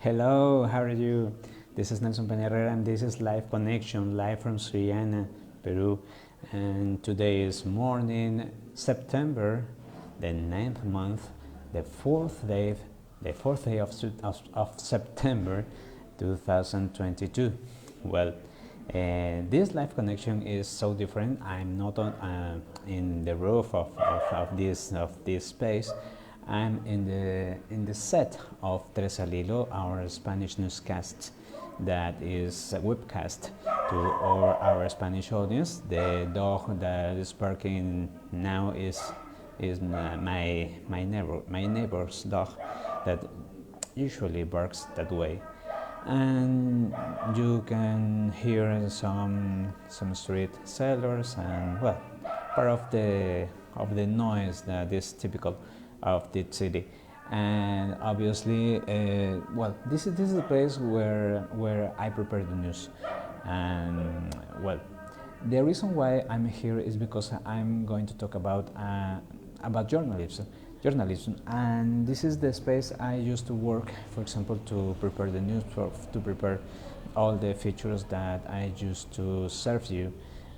Hello, how are you? This is Nelson Peñarera and this is Live Connection, live from Sullana, Peru. And today is morning, September, the 9th month, the fourth day of September 2022. Well, this live connection is so different. I'm not on, in the roof of this space. I'm in the set of Tres al Hilo, our Spanish newscast that is a webcast to our Spanish audience. The dog that is barking now is my neighbor's dog that usually barks that way, and you can hear some street sellers and well, part of the noise that is typical of the city. And obviously, well, this is the place where I prepare the news. And well, the reason why I'm here is because I'm going to talk about journalism, and this is the space I used to work, for example, to prepare the news, to prepare all the features that I used to serve you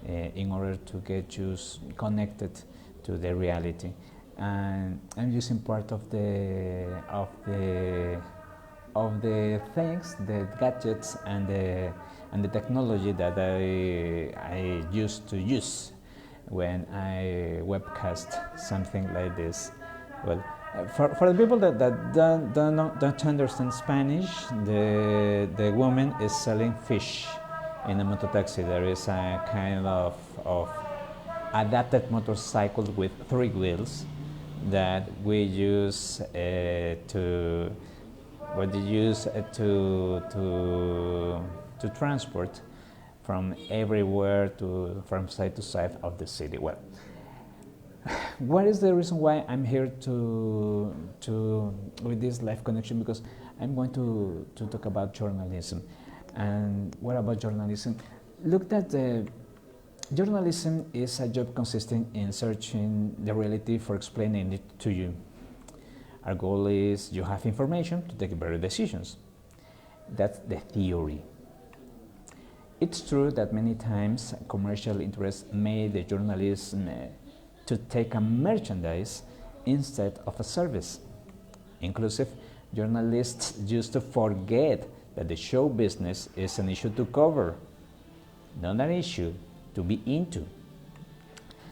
in order to get you connected to the reality. And I'm using part of the things, the gadgets and the technology that I used to use when I webcast something like this. Well, for the people that don't understand Spanish, the woman is selling fish in a mototaxi. There is a kind of adapted motorcycle with 3 wheels that we use to transport from everywhere from side to side of the city. Well, what is the reason why I'm here with this live connection? Because I'm going to talk about journalism. And what about journalism? Look at the journalism is a job consisting in searching the reality for explaining it to you. Our goal is you have information to take better decisions. That's the theory. It's true that many times commercial interests made the journalism to take a merchandise instead of a service. Inclusive, journalists used to forget that the show business is an issue to cover, not an issue to be into.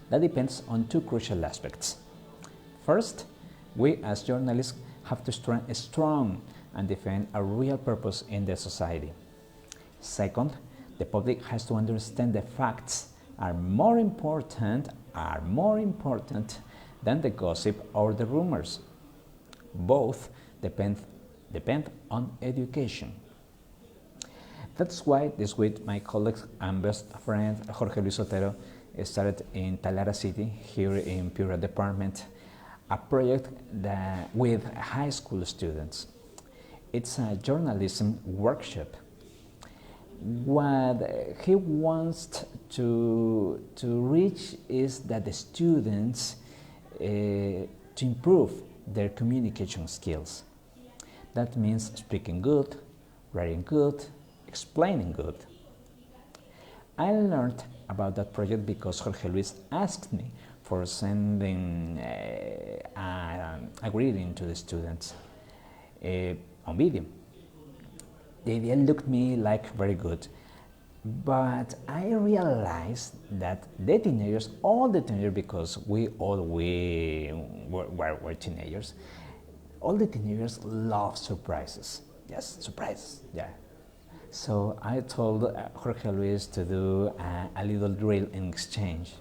That depends on 2 crucial aspects. First, we as journalists have to stand strong and defend a real purpose in the society. Second, the public has to understand the facts are more important than the gossip or the rumors. Both depend on education. That's why this week my colleague and best friend Jorge Luis Otero started in Talara City, here in Piura Department, a project with high school students. It's a journalism workshop. What he wants to reach is that the students to improve their communication skills. That means speaking good, writing good, explaining good. I learned about that project because Jorge Luis asked me for sending a greeting to the students on video. The idea looked me like very good, but I realized that the teenagers, all the teenagers, because we were teenagers, all the teenagers love surprises. Yes, surprises, yeah. So I told Jorge Luis to do a little drill in exchange.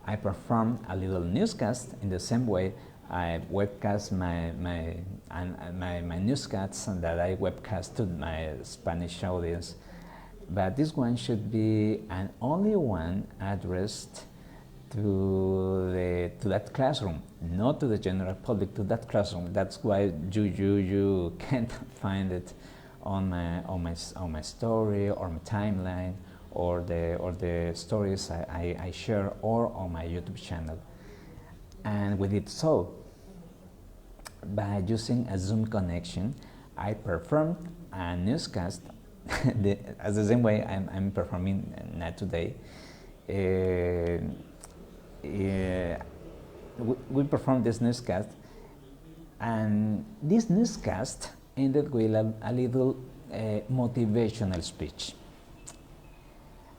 I performed a little newscast in the same way I webcast my newscasts that I webcast to my Spanish audience. But this one should be an only one addressed to that classroom, not to the general public, to that classroom. That's why you can't find it on my story or my timeline or the stories I share or on my YouTube channel. And we did so by using a Zoom connection I performed a newscast as the same way I'm performing now today. We performed this newscast, and this newscast ended with a little motivational speech.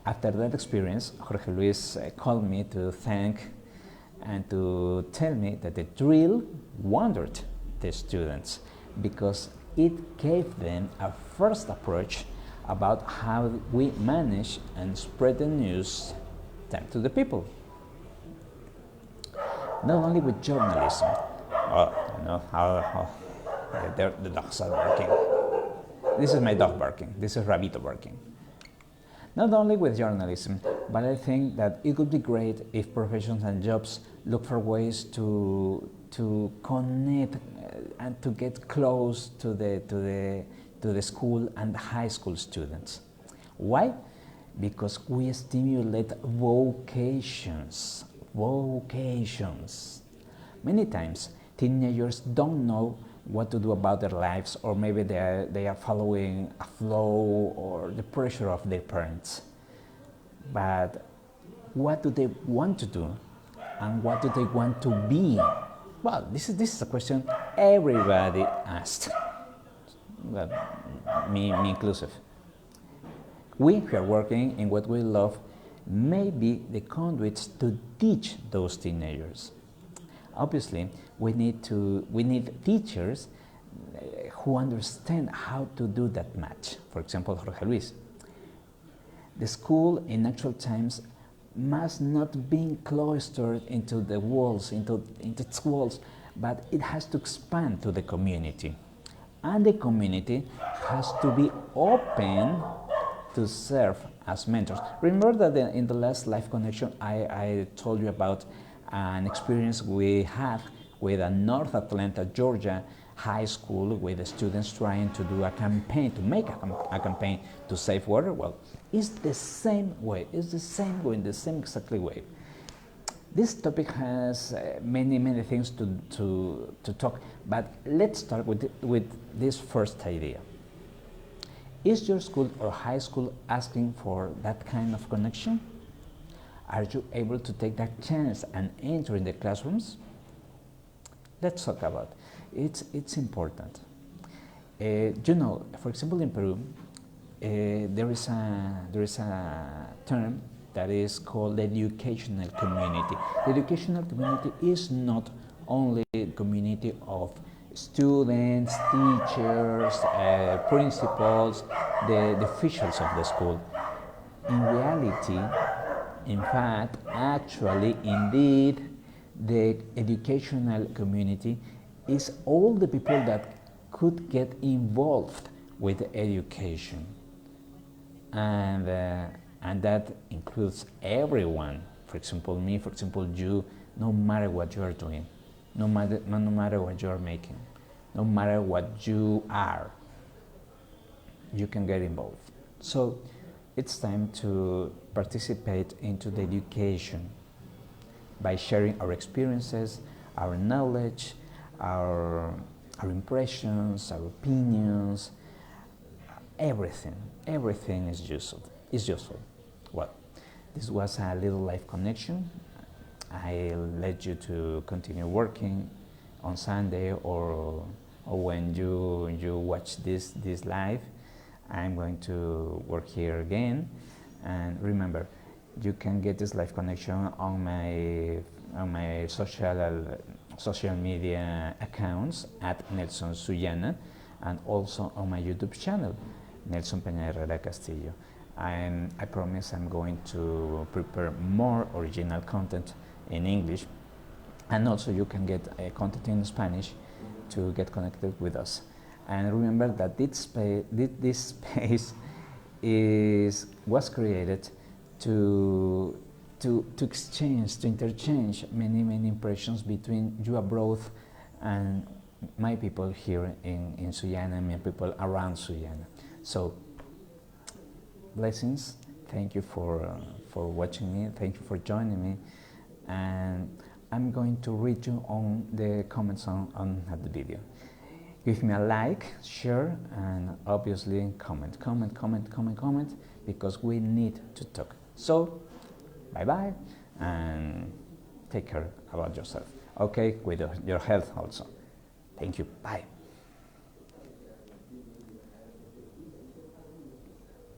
After that experience, Jorge Luis called me to thank and to tell me that the drill wondered the students because it gave them a first approach about how we manage and spread the news to the people. Not only with journalism. The dogs are barking. This is my dog barking. This is Rabito barking. Not only with journalism, but I think that it would be great if professions and jobs look for ways to connect and to get close to the school and high school students. Why? Because we stimulate vocations. Many times, teenagers don't know what to do about their lives, or maybe they are following a flow or the pressure of their parents. But what do they want to do, and what do they want to be? Well, this is a question everybody asked, well, me inclusive. We who are working in what we love may be the conduits to teach those teenagers. Obviously, we need teachers who understand how to do that match. For example, Jorge Luis. The school in actual times must not be cloistered into the walls, into its walls, but it has to expand to the community. And the community has to be open to serve as mentors. Remember that in the last Life Connection, I told you about an experience we had with a North Atlanta, Georgia high school with the students trying to do a campaign, to make a campaign to save water. Well, it's the same way, in the same exactly way. This topic has many things to talk, but let's start with this first idea. Is your school or high school asking for that kind of connection? Are you able to take that chance and enter in the classrooms? Let's talk about it. It's important. You know, for example, in Peru, there is a term that is called the educational community. The educational community is not only a community of students, teachers, principals, the officials of the school. In reality, in fact, actually, indeed, the educational community is all the people that could get involved with education. And that includes everyone. For example, me, for example, you, no matter what you are doing, no matter what you are making, no matter what you are, you can get involved. So it's time to participate into the education by sharing our experiences, our knowledge, our impressions, our opinions, everything is useful. Well, this was a little Life Connection. I'll let you to continue working on Sunday or when you watch this live. I'm going to work here again. And remember, you can get this Live Connection on my social media accounts at Nelson Suyana, and also on my YouTube channel, Nelson Peña Herrera Castillo. I promise I'm going to prepare more original content in English, and also you can get content in Spanish to get connected with us. And remember that this space was created to interchange many impressions between you abroad and my people here in Sullana, and my people around Sullana. So, blessings. Thank you for watching me. Thank you for joining me. And I'm going to read you on the comments on the video. Give me a like, share, and obviously comment, because we need to talk. So, bye-bye, and take care about yourself. Okay, with your health also. Thank you. Bye.